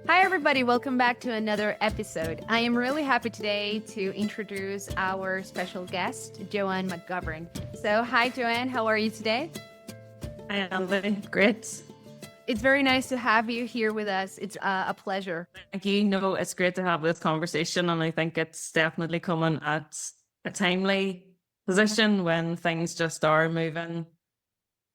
Hi, everybody. Welcome back to another episode. I am really happy today to introduce our special guest, Joanne McGovern. So, hi, Joanne. How are you today? I am very great. It's very nice to have you here with us. It's a pleasure. Thank you. No, it's great to have this conversation, and I think it's definitely coming at a timely position when things just are moving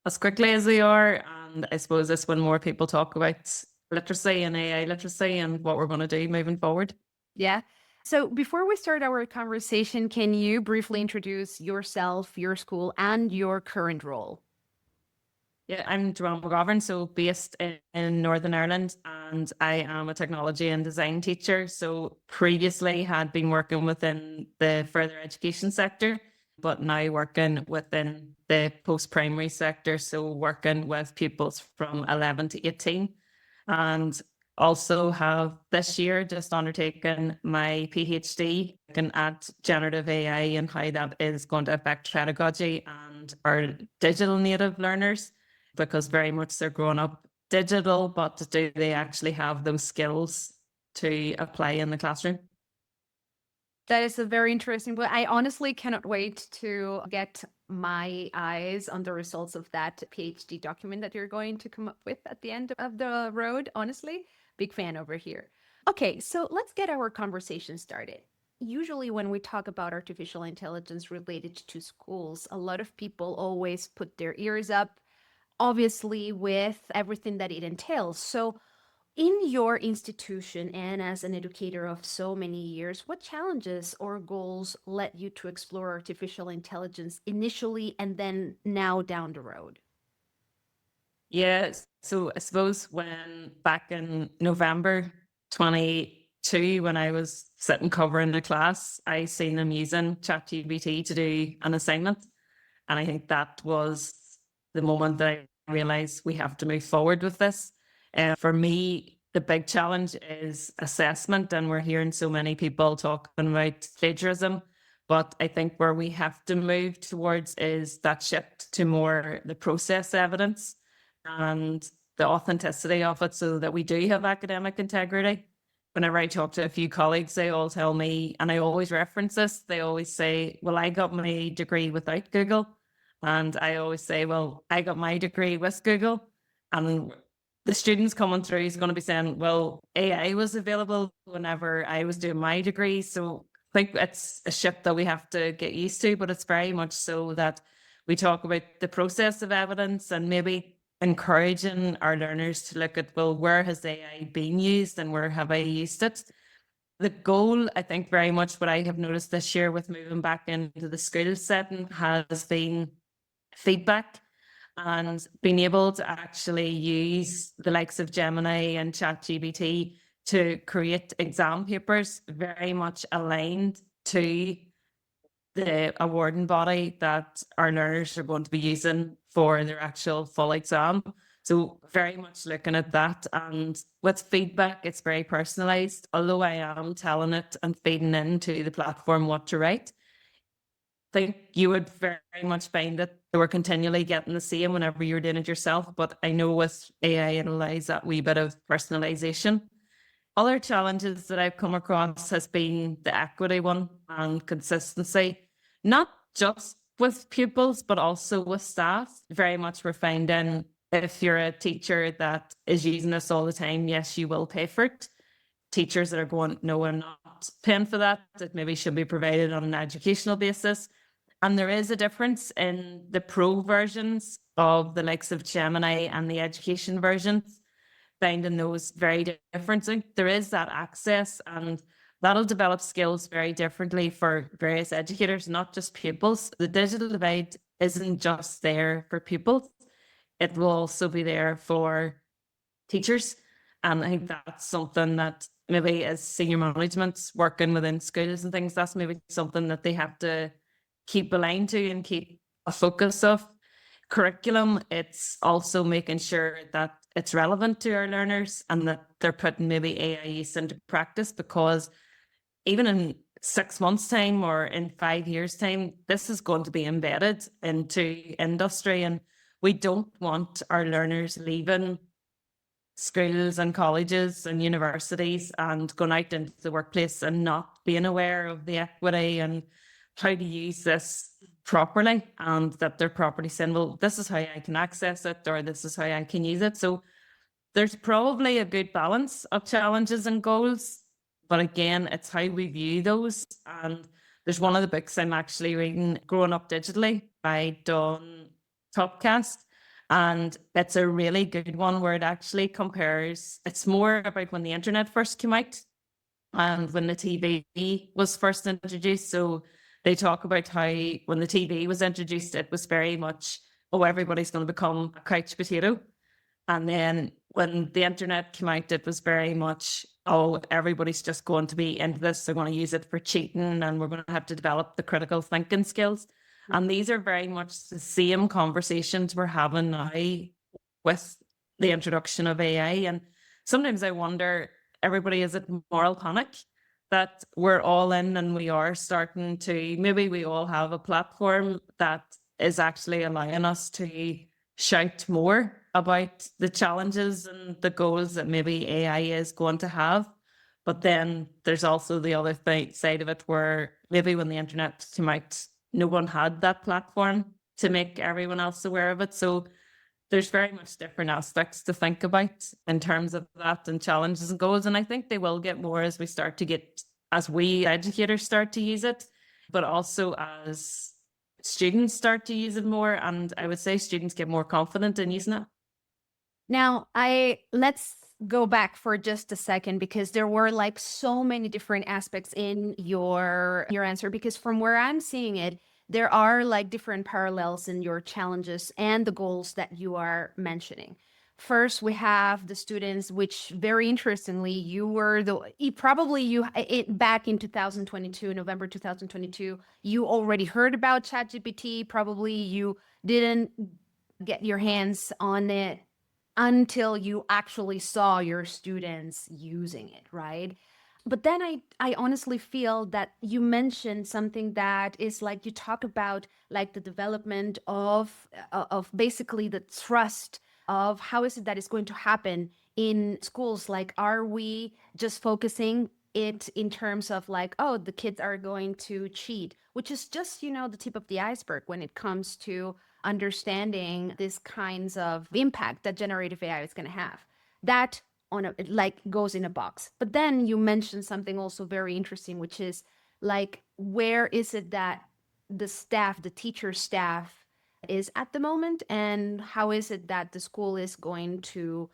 as quickly as they are. And I suppose it's when more people talk about literacy and AI literacy and what we're going to do moving forward. Yeah. So, before we start our conversation, can you briefly introduce yourself, your school, and your current role? Yeah, I'm Joanne McGovern, so based in Northern Ireland, and I am a technology and design teacher. So previously had been working within the further education sector, but now working within the post-primary sector. So working with pupils from 11 to 18, and also have this year just undertaken my PhD looking at generative AI and how that is going to affect pedagogy and our digital native learners, because very much they're growing up digital, but do they actually have those skills to apply in the classroom? That is a very interesting point. I honestly cannot wait to get my eyes on the results of that PhD document that you're going to come up with at the end of the road. Honestly, big fan over here. Okay, so let's get our conversation started. Usually, when we talk about artificial intelligence related to schools, a lot of people always put their ears up, obviously, with everything that it entails. So, in your institution and as an educator of so many years, what challenges or goals led you to explore artificial intelligence initially and then now down the road? Yeah, so I suppose when back in November 22, when I was sitting covering the class, I seen them using ChatGPT to do an assignment. And I think that was the moment that I realized we have to move forward with this. For me, the big challenge is assessment, and we're hearing so many people talking about plagiarism. But I think where we have to move towards is that shift to more the process evidence and the authenticity of it, so that we do have academic integrity. Whenever I talk to a few colleagues, they all tell me, and I always reference this, they always say, well, I got my degree without Google. And I always say, well, I got my degree with Google. And the students coming through is going to be saying, well, AI was available whenever I was doing my degree. So I think it's a shift that we have to get used to, but it's very much so that we talk about the process of evidence and maybe encouraging our learners to look at, well, where has AI been used and where have I used it? The goal, I think, very much what I have noticed this year with moving back into the school setting has been feedback and being able to actually use the likes of Gemini and ChatGPT to create exam papers very much aligned to the awarding body that our learners are going to be using for their actual full exam. So very much looking at that. And with feedback, it's very personalized. Although I am telling it and feeding into the platform what to write, I think you would very much find that we're continually getting the same whenever you're doing it yourself. But I know with AI, it allows that wee bit of personalization. Other challenges that I've come across has been the equity one and consistency, not just with pupils, but also with staff. Very much we're finding if you're a teacher that is using this all the time, yes, you will pay for it. Teachers that are going, no, I'm not paying for that. It maybe should be provided on an educational basis. And there is a difference in the pro versions of the likes of Gemini and the education versions, finding those very different. So there is that access, and that'll develop skills very differently for various educators, not just pupils. The digital divide isn't just there for pupils, it will also be there for teachers. And I think that's something that maybe as senior management working within schools and things, that's maybe something that they have to keep aligned to and keep a focus of. Curriculum, it's also making sure that it's relevant to our learners and that they're putting maybe AI use into practice, because even in 6 months' time or in 5 years' time, this is going to be embedded into industry. And we don't want our learners leaving schools and colleges and universities and going out into the workplace and not being aware of the equity and how to use this properly, and that they're properly saying, well, this is how I can access it, or this is how I can use it. So there's probably a good balance of challenges and goals, but again, it's how we view those. And there's one of the books I'm actually reading, Growing Up Digitally by Dawn Topcast. And it's a really good one where it actually compares, it's more about when the internet first came out and when the TV was first introduced. So they talk about how when the TV was introduced, it was very much, oh, everybody's going to become a couch potato. And then when the internet came out, it was very much, oh, everybody's just going to be into this. They're going to use it for cheating, and we're going to have to develop the critical thinking skills. And these are very much the same conversations we're having now with the introduction of AI. And sometimes I wonder, everybody, is it moral panic that we're all in and we are starting to, maybe we all have a platform that is actually allowing us to shout more about the challenges and the goals that maybe AI is going to have. But then there's also the other side of it where maybe when the internet came out, no one had that platform to make everyone else aware of it. So there's very much different aspects to think about in terms of that and challenges and goals. And I think they will get more as as we educators start to use it, but also as students start to use it more. And I would say students get more confident in using it. Now, let's go back for just a second, because there were like so many different aspects in your answer, because from where I'm seeing it, there are like different parallels in your challenges and the goals that you are mentioning. First, we have the students, which very interestingly, you were back in 2022, November 2022, you already heard about ChatGPT. Probably you didn't get your hands on it until you actually saw your students using it, right? But then I honestly feel that you mentioned something that is like, you talk about like the development of basically the trust of how is it that is going to happen in schools. Like, are we just focusing it in terms of like, oh, the kids are going to cheat, which is just, the tip of the iceberg when it comes to understanding this kinds of impact that generative AI is going to have. That goes in a box. But then you mentioned something also very interesting, which is like, where is it that the teacher staff is at the moment, and how is it that the school is going to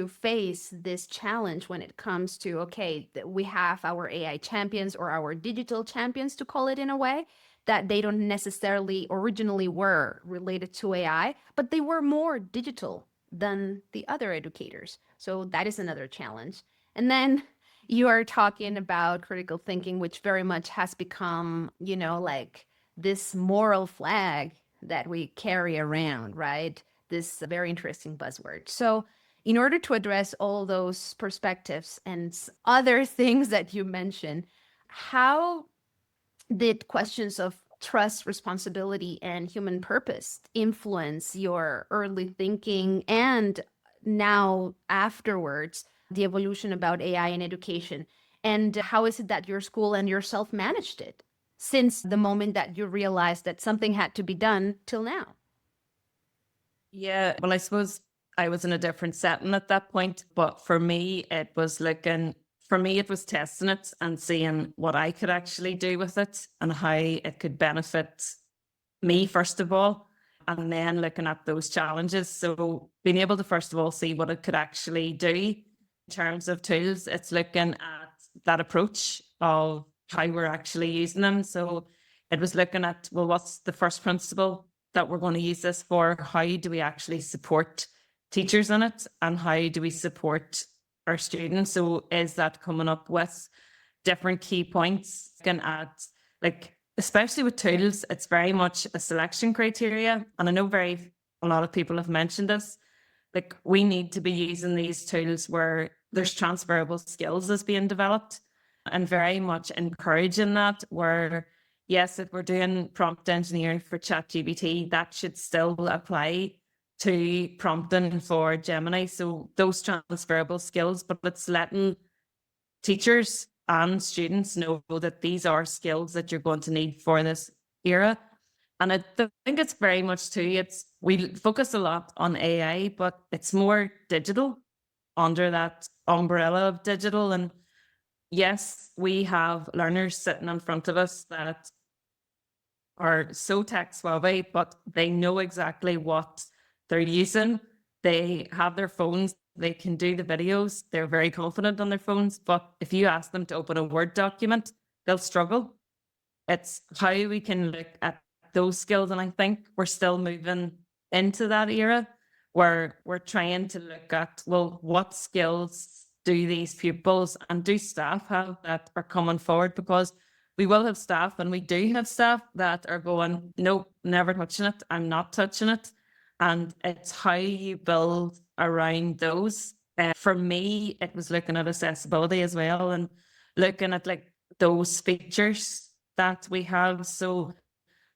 face this challenge when it comes to, okay, we have our AI champions or our digital champions, to call it in a way, that they don't necessarily originally were related to AI, but they were more digital than the other educators. So that is another challenge. And then you are talking about critical thinking, which very much has become, like this moral flag that we carry around, right? This very interesting buzzword. So in order to address all those perspectives and other things that you mentioned, how did questions of trust, responsibility, and human purpose influence your early thinking, and now afterwards, the evolution about AI in education? And how is it that your school and yourself managed it since the moment that you realized that something had to be done till now? Yeah, well, I suppose I was in a different setting at that point, but for me, it was testing it and seeing what I could actually do with it and how it could benefit me, first of all, and then looking at those challenges. So being able to, first of all, see what it could actually do in terms of tools, it's looking at that approach of how we're actually using them. So it was looking at, well, what's the first principle that we're going to use this for? How do we actually support teachers in it? And how do we support our students? So is that coming up with different key points? Looking at, like, especially with tools, it's very much a selection criteria. And I know a lot of people have mentioned this. Like, we need to be using these tools where there's transferable skills is being developed, and very much encouraging that, where yes, if we're doing prompt engineering for ChatGPT, that should still apply to prompting for Gemini. So those transferable skills, but it's letting teachers and students know that these are skills that you're going to need for this era. And I think it's very much too, we focus a lot on AI, but it's more digital under that umbrella of digital. And yes, we have learners sitting in front of us that are so tech savvy, but they know exactly what they're using. They have their phones, they can do the videos, they're very confident on their phones. But if you ask them to open a Word document, they'll struggle. It's how we can look at those skills. And I think we're still moving into that era where we're trying to look at, well, what skills do these pupils and do staff have that are coming forward? Because we will have staff, and we do have staff that are going, nope, never touching it. I'm not touching it. And it's how you build around those. For me, it was looking at accessibility as well, and looking at like those features that we have. So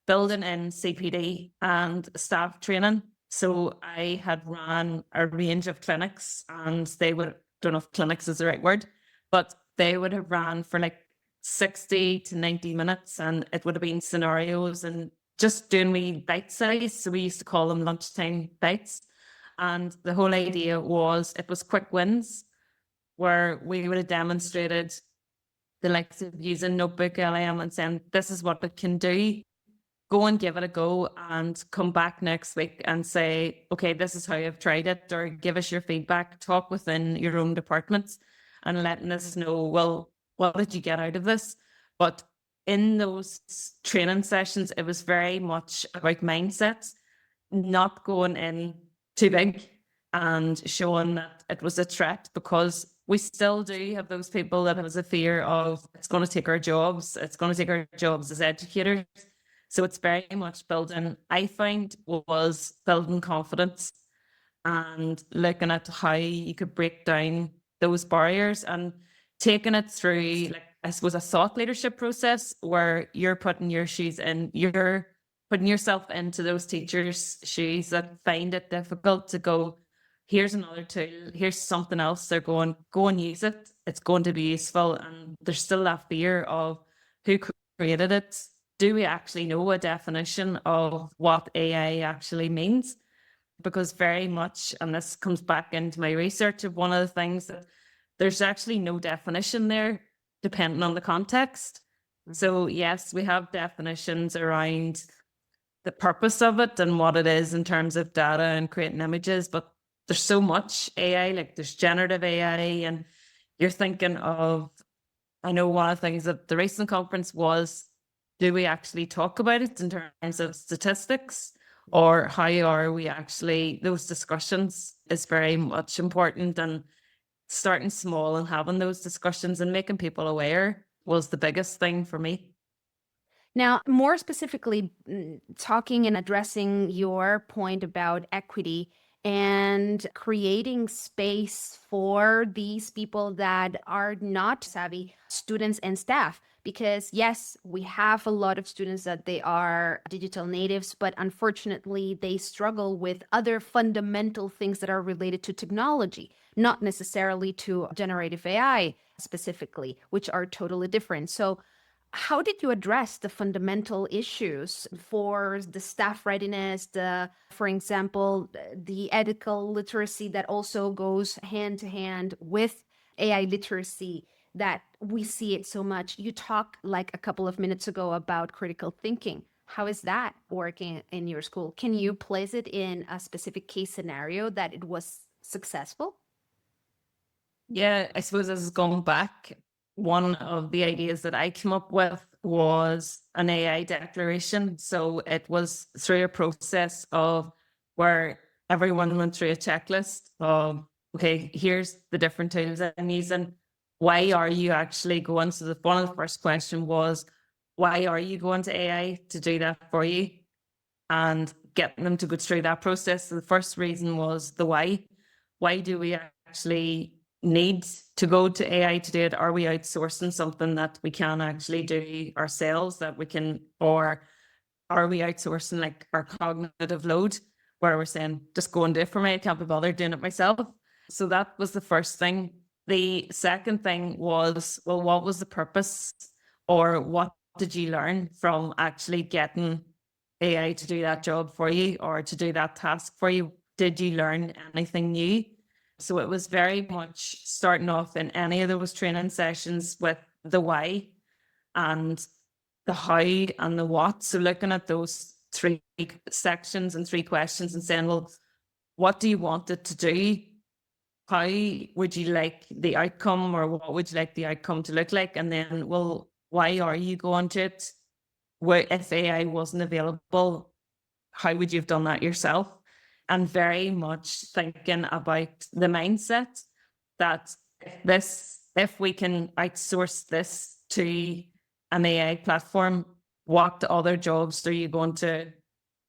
building in CPD and staff training. So I had ran a range of clinics, and they would, don't know if clinics is the right word, but they would have ran for like 60 to 90 minutes, and it would have been scenarios and just doing we bite size. So we used to call them lunchtime bites. And the whole idea was it was quick wins where we would have demonstrated the likes of using Notebook LM and saying, this is what it can do. Go and give it a go and come back next week and say, okay, this is how I've tried it, or give us your feedback, talk within your own departments and letting us know, well, what did you get out of this? But in those training sessions, it was very much about mindsets, not going in too big and showing that it was a threat, because we still do have those people that has a fear of it's going to take our jobs, it's going to take our jobs as educators. So it's very much building, I find, was building confidence and looking at how you could break down those barriers and taking it through, like, I suppose, a thought leadership process where you're putting your shoes in, you're putting yourself into those teachers' shoes that find it difficult to go, here's another tool, here's something else. They're going, go and use it. It's going to be useful. And there's still that fear of who created it. Do we actually know a definition of what AI actually means? Because very much, and this comes back into my research of one of the things that there's actually no definition there depending on the context. So yes, we have definitions around the purpose of it and what it is in terms of data and creating images, but there's so much AI, like there's generative AI, and you're thinking of, I know one of the things that the recent conference was, do we actually talk about it in terms of statistics, or how are we actually, those discussions is very much important, and starting small and having those discussions and making people aware was the biggest thing for me. Now, more specifically, talking and addressing your point about equity and creating space for these people that are not savvy, students and staff. Because yes, we have a lot of students that they are digital natives, but unfortunately they struggle with other fundamental things that are related to technology, not necessarily to generative AI specifically, which are totally different. So how did you address the fundamental issues for the staff readiness, for example, the ethical literacy that also goes hand to hand with AI literacy, that we see it so much? You talked like a couple of minutes ago about critical thinking. How is that working in your school? Can you place it in a specific case scenario that it was successful? Yeah, I suppose this is going back. One of the ideas that I came up with was an AI declaration. So it was through a process of where everyone went through a checklist of, okay, here's the different tools I'm using. Why are you actually going? So one of the first question was, why are you going to AI to do that for you? And getting them to go through that process. So the first reason was the why. Why do we actually need to go to AI to do it? Are we outsourcing something that we can actually do ourselves, that we can, or are we outsourcing like our cognitive load? where we're saying, just go and do it for me. I can't be bothered doing it myself. So that was the first thing. The second thing was, well, what was the purpose, or what did you learn from actually getting AI to do that job for you or to do that task for you? Did you learn anything new? So it was very much starting off in any of those training sessions with the why and the how and the what. So looking at those three sections and three questions and saying, well, what do you want it to do? How would you like the outcome, or what would you like the outcome to look like? And then, well, why are you going to it? Where, if AI wasn't available, how would you have done that yourself? And very much thinking about the mindset that if we can outsource this to an AI platform, what other jobs are you going to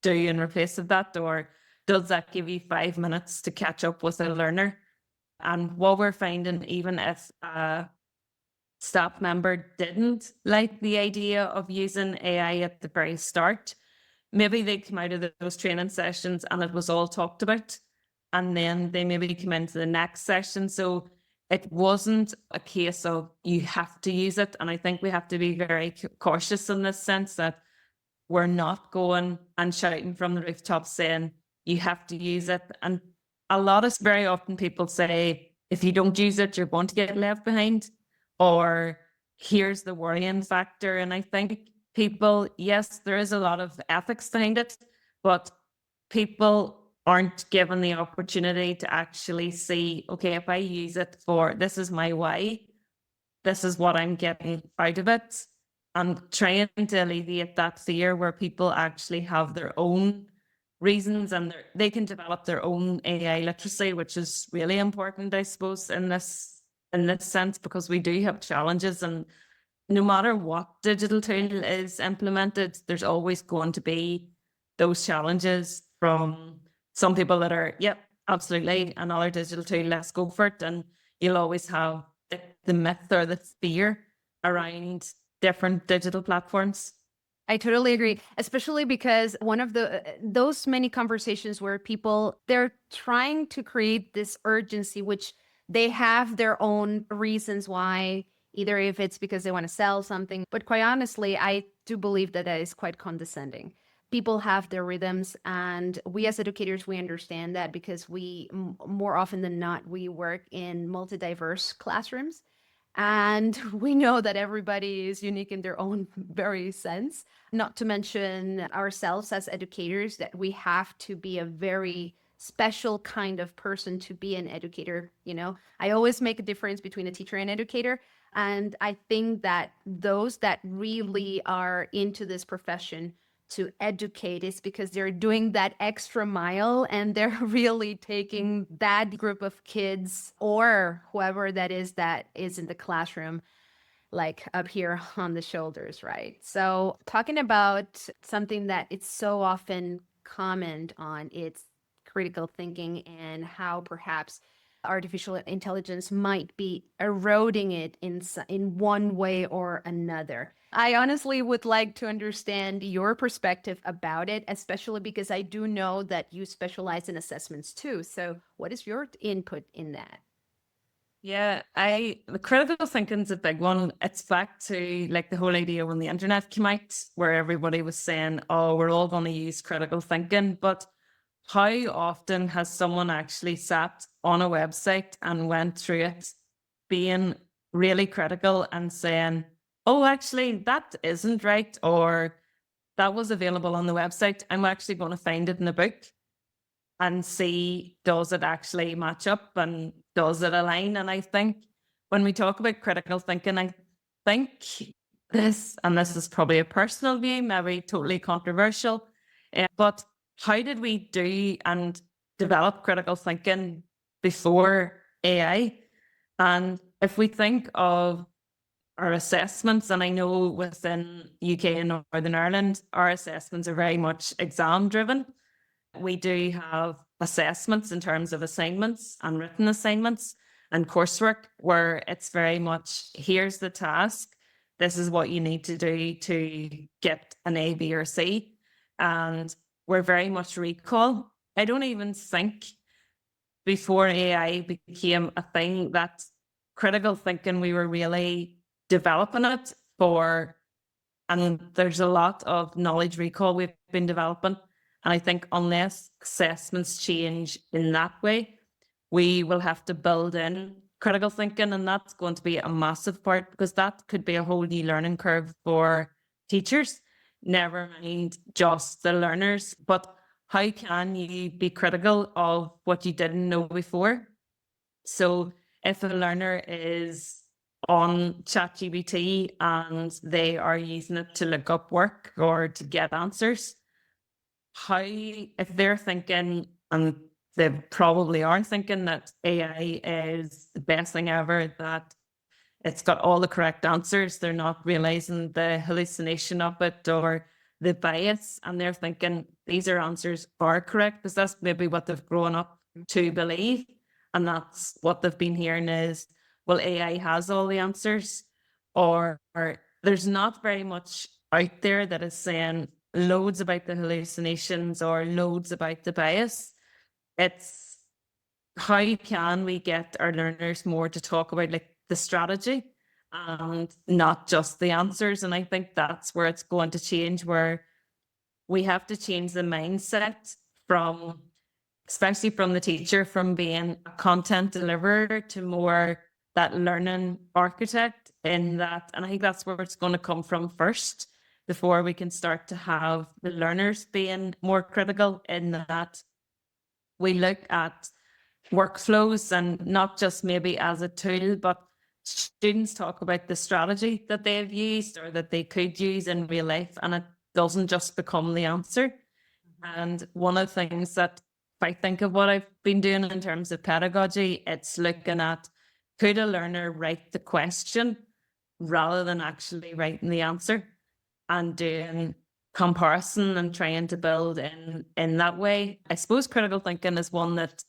do in replace of that? Or does that give you 5 minutes to catch up with a learner? And what we're finding, even if a staff member didn't like the idea of using AI at the very start, maybe they come out of those training sessions and it was all talked about, and then they maybe come into the next session. So it wasn't a case of you have to use it. And I think we have to be very cautious in this sense that we're not going and shouting from the rooftops saying you have to use it. And very often people say, if you don't use it, you're going to get left behind, or here's the worrying factor. And I think people, yes, there is a lot of ethics behind it, but people aren't given the opportunity to actually see, okay, if I use it for, this is my why, this is what I'm getting out of it, and trying to alleviate that fear where people actually have their own reasons and they can develop their own AI literacy, which is really important, I suppose, in this sense, because we do have challenges, and no matter what digital tool is implemented, there's always going to be those challenges from some people that are, yep, absolutely, another digital tool, let's go for it. And you'll always have the myth or the fear around different digital platforms. I totally agree, especially because one of those many conversations where people, they're trying to create this urgency, which they have their own reasons why, either if it's because they want to sell something, but quite honestly, I do believe that that is quite condescending. People have their rhythms, and we as educators, we understand that because we more often than not, we work in multi-diverse classrooms. And we know that everybody is unique in their own very sense, not to mention ourselves as educators, that we have to be a very special kind of person to be an educator. You know, I always make a difference between a teacher and educator. And I think that those that really are into this profession to educate is because they're doing that extra mile, and they're really taking that group of kids or whoever that is in the classroom, like up here on the shoulders, right? So talking about something that it's so often comment on, it's critical thinking and how perhaps artificial intelligence might be eroding it in one way or another. I honestly would like to understand your perspective about it, especially because I do know that you specialize in assessments too. So what is your input in that? Yeah, the critical thinking's a big one. It's back to like the whole idea when the internet came out, where everybody was saying, oh, we're all going to use critical thinking. But how often has someone actually sat on a website and went through it, being really critical and saying, oh, actually, that isn't right, or that was available on the website, I'm actually going to find it in a book and see, does it actually match up and does it align? And I think when we talk about critical thinking, I think and this is probably a personal view, maybe totally controversial, but how did we do and develop critical thinking before AI? And if we think of our assessments, and I know within UK and Northern Ireland, our assessments are very much exam driven. We do have assessments in terms of assignments and written assignments and coursework, where it's very much, here's the task, this is what you need to do to get an A, B, or C. And we're very much recall. I don't even think before AI became a thing that critical thinking, we were really developing it for, and there's a lot of knowledge recall we've been developing. And I think unless assessments change in that way, we will have to build in critical thinking, and that's going to be a massive part, because that could be a whole new learning curve for teachers, never mind just the learners. But how can you be critical of what you didn't know before? So if a learner is on ChatGPT and they are using it to look up work or to get answers, how, if they're thinking, and they probably are thinking, that AI is the best thing ever, that it's got all the correct answers, they're not realizing the hallucination of it or the bias, and they're thinking these are answers are correct, because that's maybe what they've grown up to believe. And that's what they've been hearing is, well, AI has all the answers, or there's not very much out there that is saying loads about the hallucinations or loads about the bias. It's how can we get our learners more to talk about like the strategy and not just the answers? And I think that's where it's going to change, where we have to change the mindset from, especially from the teacher, from being a content deliverer to more that learning architect in that. And I think that's where it's going to come from first, before we can start to have the learners being more critical in that we look at workflows, and not just maybe as a tool, but students talk about the strategy that they've used or that they could use in real life, and it doesn't just become the answer. And one of the things that, if I think of what I've been doing in terms of pedagogy, it's looking at, could a learner write the question rather than actually writing the answer, and doing comparison and trying to build in that way. I suppose critical thinking is one that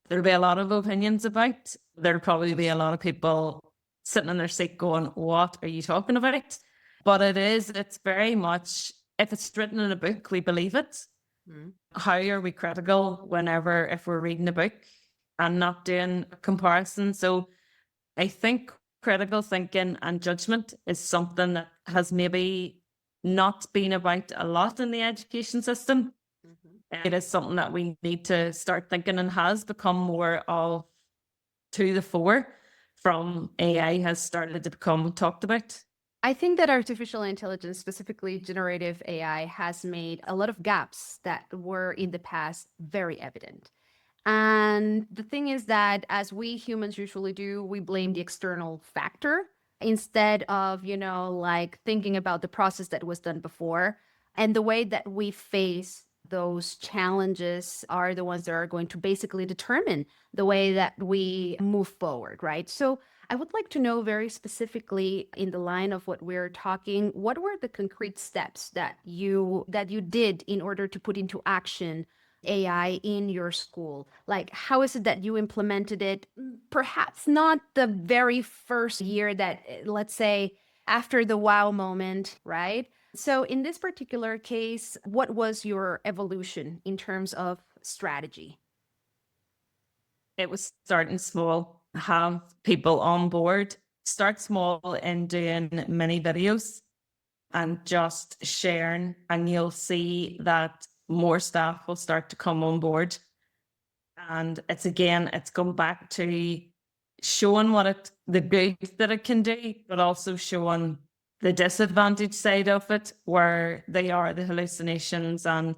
there'll be a lot of opinions about. There'll probably be a lot of people sitting in their seat going, what are you talking about? But it's very much, if it's written in a book, we believe it. How are we critical whenever, if we're reading a book and not doing a comparison? So I think critical thinking and judgment is something that has maybe not been about a lot in the education system. It is something that we need to start thinking, and has become more of to the fore from AI has started to become talked about. I think that artificial intelligence, specifically generative AI, has made a lot of gaps that were in the past very evident. And the thing is that, as we humans usually do, we blame the external factor instead of, like thinking about the process that was done before. And the way that we face those challenges are the ones that are going to basically determine the way that we move forward, right? So I would like to know very specifically, in the line of what we're talking, what were the concrete steps that you did in order to put into action AI in your school? Like, how is it that you implemented it? Perhaps not the very first year that, let's say, after the wow moment, right? So in this particular case, what was your evolution in terms of strategy? It was starting small, have people on board, start small in doing mini videos and just sharing, and you'll see that more staff will start to come on board. And it's going back to showing the good that it can do, but also showing the disadvantage side of it, where they are the hallucinations and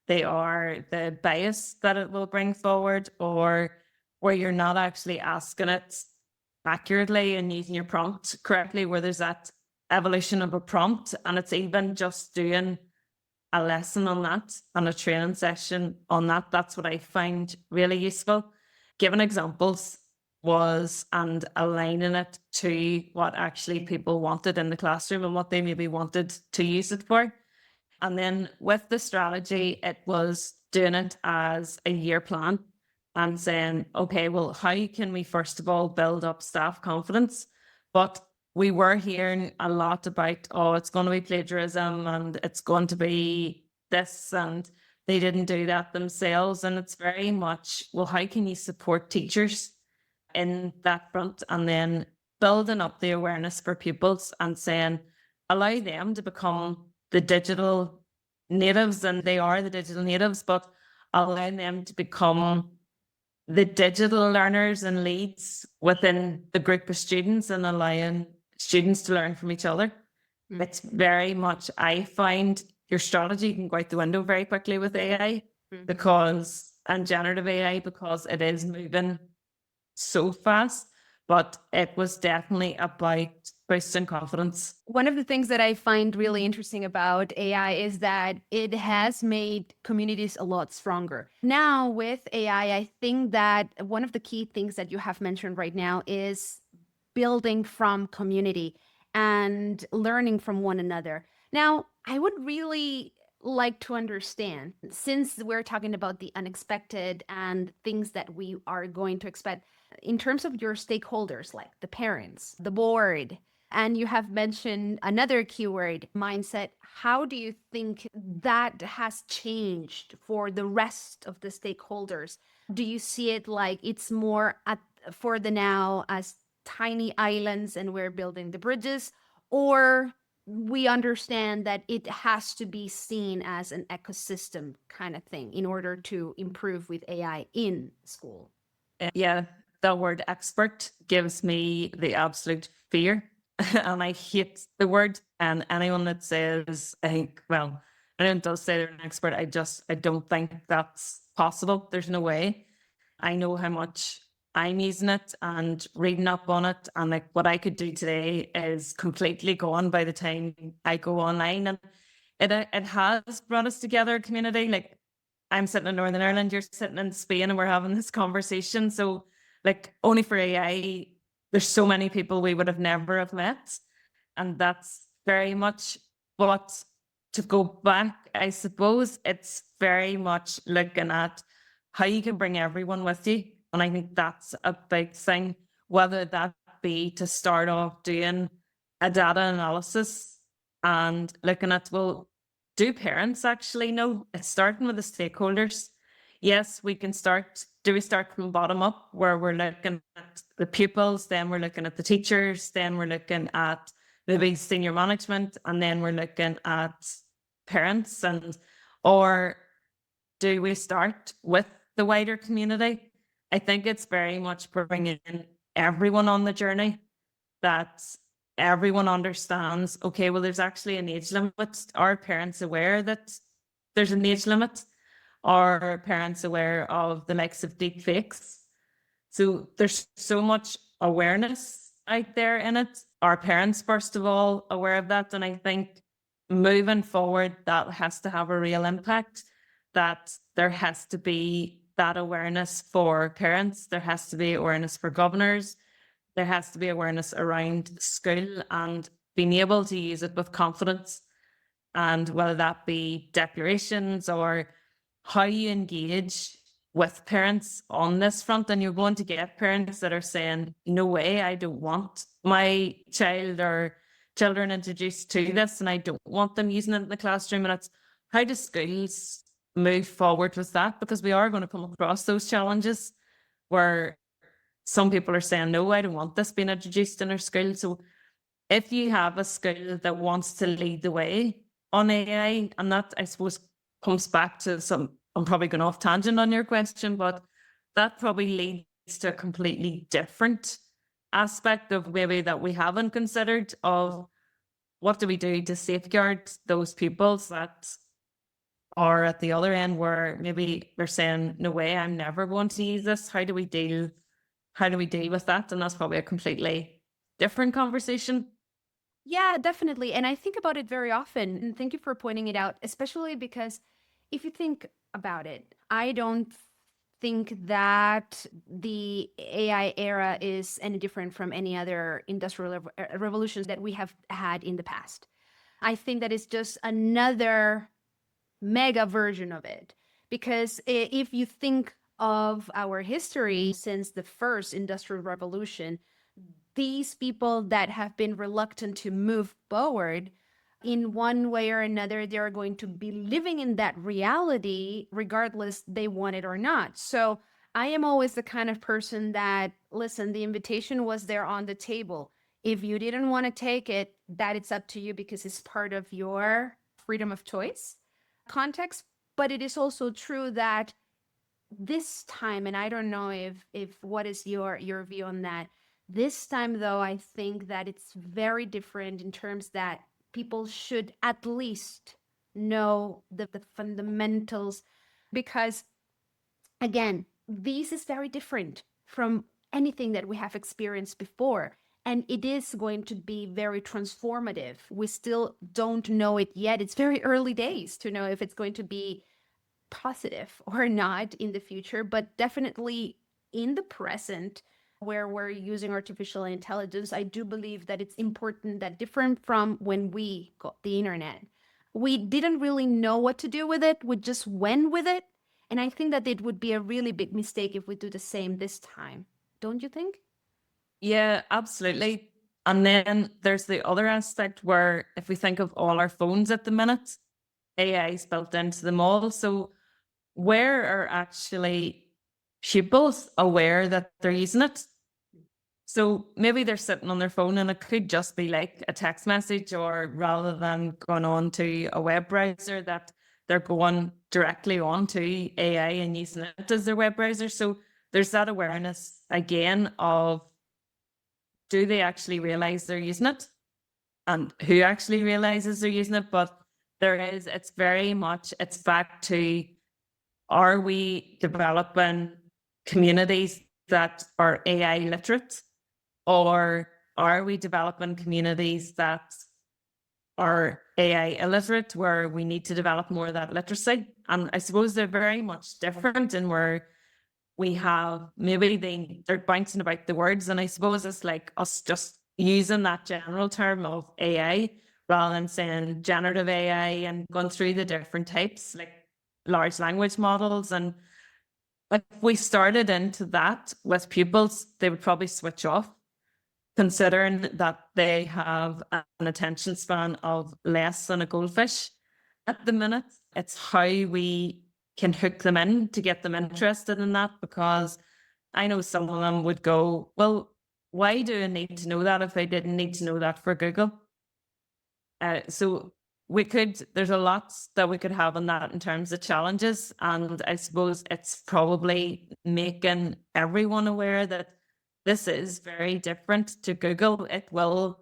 they are the bias that it will bring forward, or where you're not actually asking it accurately and using your prompt correctly, where there's that evolution of a prompt, and it's even just doing a lesson on that and a training session on that. That's what I find really useful. Giving examples and aligning it to what actually people wanted in the classroom and what they maybe wanted to use it for. And then with the strategy, it was doing it as a year plan and saying, okay, well, how can we first of all build up staff confidence? But we were hearing a lot about, oh, it's going to be plagiarism and it's going to be this. And They didn't do that themselves. And it's very much, well, how can you support teachers in that front, and then building up the awareness for pupils and saying, allow them to become the digital natives, and they are the digital natives, but allowing them to become the digital learners and leads within the group of students and allowing students to learn from each other. It's very much, I find your strategy can go out the window very quickly with AI because, and generative AI, because it is moving so fast, but it was definitely about boosting confidence. One of the things that I find really interesting about AI is that it has made communities a lot stronger. Now, with AI, I think that one of the key things that you have mentioned right now is building from community and learning from one another. Now, I would really like to understand, since we're talking about the unexpected and things that we are going to expect, in terms of your stakeholders, like the parents, the board, and you have mentioned another keyword, mindset. How do you think that has changed for the rest of the stakeholders? Do you see it like it's more at for the now as tiny islands and we're building the bridges, or we understand that it has to be seen as an ecosystem kind of thing in order to improve with AI in school? Yeah, the word expert gives me the absolute fear. And I hate the word. And anyone that says, I think, well, anyone does say they're an expert, I don't think that's possible. There's no way. I know how much I'm using it and reading up on it. And like what I could do today is completely gone by the time I go online. And it has brought us together, community. Like I'm sitting in Northern Ireland, you're sitting in Spain, and we're having this conversation. So, like, only for AI, there's so many people we would have never have met. And that's very much what, to go back, I suppose it's very much looking at how you can bring everyone with you. And I think that's a big thing, whether that be to start off doing a data analysis and looking at, well, do parents actually know? It's starting with the stakeholders. Yes, we can start. Do we start from bottom up, where we're looking at the pupils, then we're looking at the teachers, then we're looking at maybe senior management, and then we're looking at parents, and or do we start with the wider community? I think it's very much bringing in everyone on the journey, that everyone understands, okay, well, there's actually an age limit. Are parents aware that there's an age limit? Are parents aware of the likes of deep fakes? So there's so much awareness out there in it. Are parents, first of all, aware of that? And I think moving forward, that has to have a real impact, that there has to be that awareness for parents. There has to be awareness for governors. There has to be awareness around school and being able to use it with confidence. And whether that be declarations or how you engage with parents on this front, and you're going to get parents that are saying, no way, I don't want my child or children introduced to this, and I don't want them using it in the classroom. And it's, how do schools move forward with that? Because we are going to come across those challenges where some people are saying, no, I don't want this being introduced in our school. So if you have a school that wants to lead the way on AI, and that, I suppose, comes back to some, I'm probably going off tangent on your question, but that probably leads to a completely different aspect of maybe that we haven't considered, of what do we do to safeguard those pupils that are at the other end, where maybe they're saying, no way, I'm never going to use this. How do we deal with that? And that's probably a completely different conversation. Yeah, definitely. And I think about it very often. And thank you for pointing it out, especially because if you think about it, I don't think that the AI era is any different from any other industrial revolutions that we have had in the past. I think that it's just another mega version of it. Because if you think of our history since the first industrial revolution, these people that have been reluctant to move forward in one way or another, they're going to be living in that reality, regardless they want it or not. So I am always the kind of person that, listen, the invitation was there on the table. If you didn't want to take it, that it's up to you because it's part of your freedom of choice context. But it is also true that this time, and I don't know if what is your view on that. This time though, I think that it's very different in terms that people should at least know the fundamentals, because again, this is very different from anything that we have experienced before. And it is going to be very transformative. We still don't know it yet. It's very early days to know if it's going to be positive or not in the future, but definitely in the present, where we're using artificial intelligence, I do believe that it's important that, different from when we got the internet, we didn't really know what to do with it. We just went with it. And I think that it would be a really big mistake if we do the same this time. Don't you think? Yeah, absolutely. And then there's the other aspect where if we think of all our phones at the minute, AI is built into them all. So where are actually pupils aware that they're using it? So maybe they're sitting on their phone and it could just be like a text message, or rather than going on to a web browser, that they're going directly on to AI and using it as their web browser. So there's that awareness again of, do they actually realize they're using it? And who actually realizes they're using it? But it's very much, it's back to, are we developing communities that are AI literate? Or are we developing communities that are AI illiterate, where we need to develop more of that literacy? And I suppose they're very much different in where we have, maybe they're bouncing about the words. And I suppose it's like us just using that general term of AI rather than saying generative AI and going through the different types, like large language models. And if we started into that with pupils, they would probably switch off, considering that they have an attention span of less than a goldfish at the minute. It's how we can hook them in to get them interested in that, because I know some of them would go, well, why do I need to know that if I didn't need to know that for Google? So there's a lot that we could have on that in terms of challenges. And I suppose it's probably making everyone aware that this is very different to Google. It will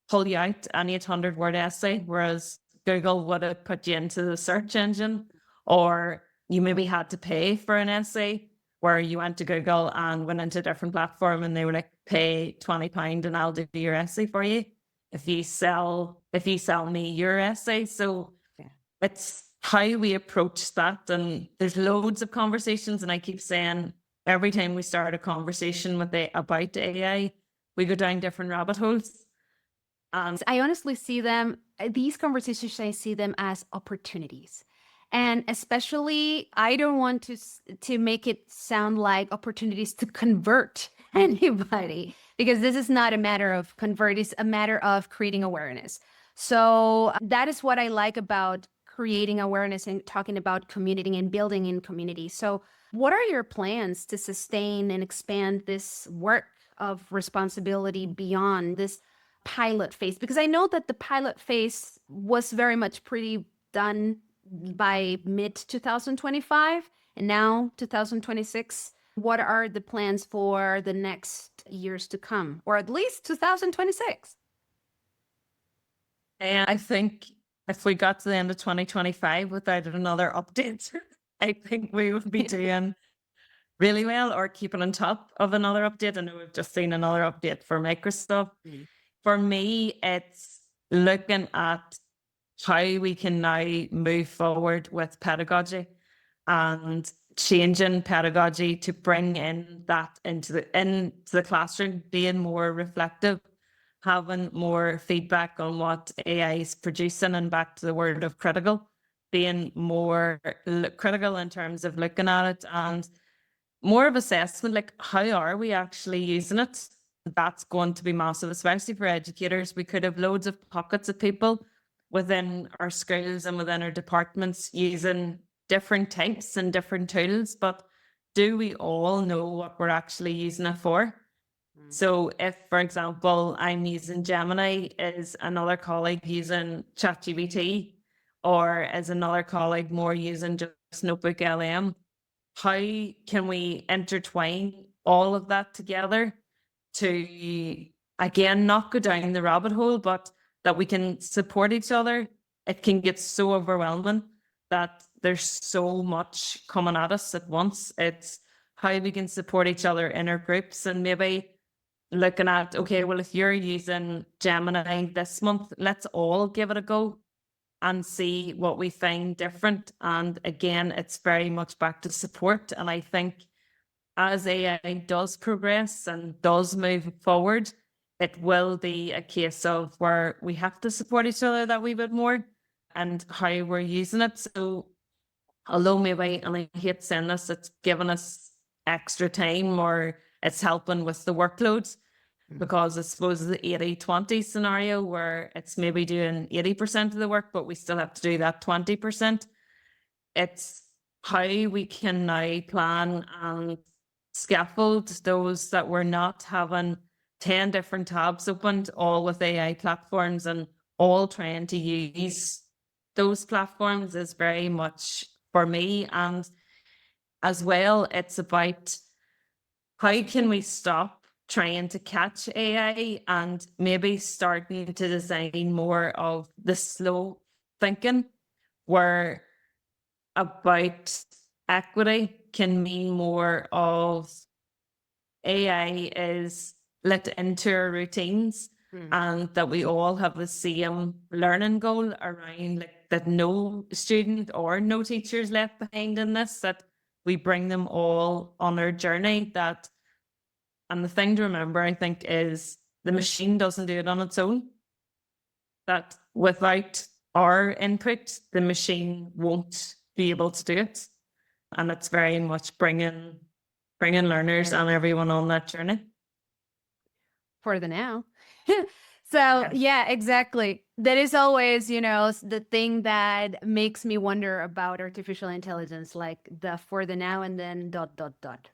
pull you out an 800-word essay, whereas Google would have put you into the search engine, or you maybe had to pay for an essay, where you went to Google and went into a different platform and they were like, pay £20 and I'll do your essay for you if you sell me your essay. So it's how we approach that. And there's loads of conversations. And I keep saying, every time we start a conversation about AI, we go down different rabbit holes. I honestly see these conversations, I see them as opportunities. And especially, I don't want to make it sound like opportunities to convert anybody, because this is not a matter of convert, it's a matter of creating awareness. So that is what I like about creating awareness and talking about community and building in community. So what are your plans to sustain and expand this work of responsibility beyond this pilot phase? Because I know that the pilot phase was very much pretty done by mid 2025, and now 2026. What are the plans for the next years to come, or at least 2026? And I think if we got to the end of 2025 without another update, I think we would be doing really well, or keeping on top of another update. I know we've just seen another update for Microsoft. For me, it's looking at how we can now move forward with pedagogy and changing pedagogy to bring in that into the classroom, being more reflective, having more feedback on what AI is producing, and back to the word of critical, being more critical in terms of looking at it, and more of assessment, like how are we actually using it? That's going to be massive, especially for educators. We could have loads of pockets of people within our schools and within our departments using different types and different tools, but do we all know what we're actually using it for? So if, for example, I'm using Gemini, is another colleague using ChatGPT, or is another colleague more using just Notebook LM? How can we intertwine all of that together to, again, not go down the rabbit hole, but that we can support each other? It can get so overwhelming that there's so much coming at us at once. It's how we can support each other in our groups, and maybe looking at, okay, well, if you're using Gemini this month, let's all give it a go and see what we find different. And again, it's very much back to support. And I think as AI does progress and does move forward, it will be a case of where we have to support each other that wee bit more and how we're using it. So although maybe, and I hate saying this, it's given us extra time or it's helping with the workloads, because I suppose the 80-20 scenario where it's maybe doing 80% of the work, but we still have to do that 20%. It's how we can now plan and scaffold those that we're not having 10 different tabs opened, all with AI platforms and all trying to use those platforms is very much for me. And as well, it's about how can we stop trying to catch AI and maybe starting to design more of the slow thinking, where about equity can mean more of AI is let into our routines, and that we all have the same learning goal around, like that no student or no teacher is left behind in this, that we bring them all on our journey. That, and the thing to remember, I think, is the machine doesn't do it on its own. That without our input, the machine won't be able to do it. And it's very much bringing learners and everyone on that journey. For the now. So yeah, exactly. That is always, the thing that makes me wonder about artificial intelligence, like the for the now and then ...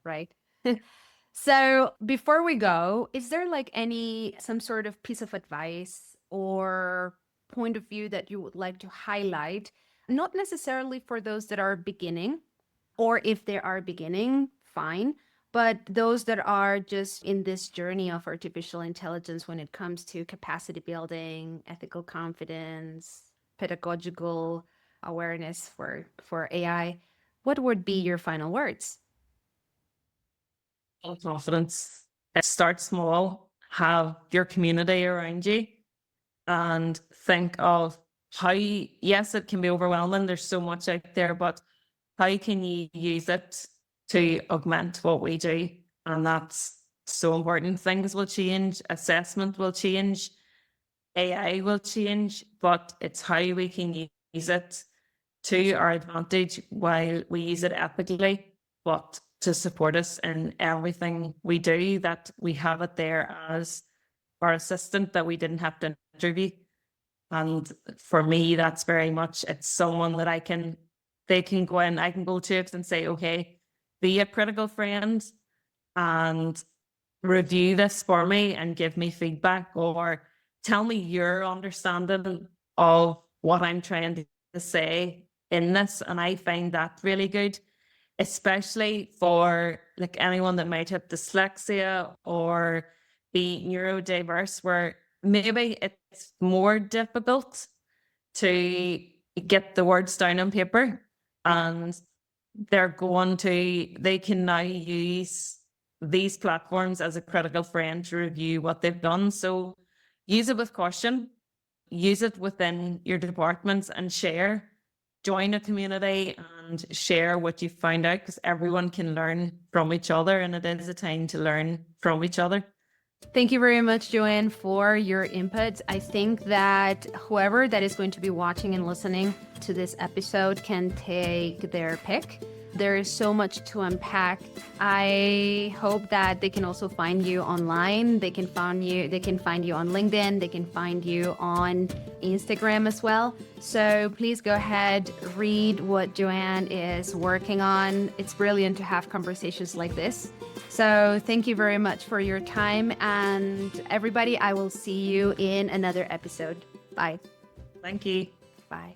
right? So before we go, is there like some sort of piece of advice or point of view that you would like to highlight? Not necessarily for those that are beginning, or if they are beginning, fine. But those that are just in this journey of artificial intelligence when it comes to capacity building, ethical confidence, pedagogical awareness for AI, what would be your final words? Confidence. Start small, have your community around you, and think of how, yes, it can be overwhelming. There's so much out there, but how can you use it to augment what we do? And that's so important. Things will change, assessment will change, AI will change, but it's how we can use it to our advantage while we use it ethically, but to support us in everything we do, that we have it there as our assistant that we didn't have to interview. And for me, that's very much, it's someone that they can go in, I can go to it and say, okay, be a critical friend and review this for me and give me feedback, or tell me your understanding of what I'm trying to say in this. And I find that really good, especially for like anyone that might have dyslexia or be neurodiverse, where maybe it's more difficult to get the words down on paper, and they can now use these platforms as a critical friend to review what they've done. So use it with caution, use it within your departments, and join a community and share what you find out, because everyone can learn from each other, and it is a time to learn from each other. Thank you very much, Joanne, for your input. I think that whoever that is going to be watching and listening to this episode can take their pick. There is so much to unpack. I hope that they can also find you online. They can find you on LinkedIn. They can find you on Instagram as well. So please go ahead, read what Joanne is working on. It's brilliant to have conversations like this. So thank you very much for your time. And everybody, I will see you in another episode. Bye. Thank you. Bye.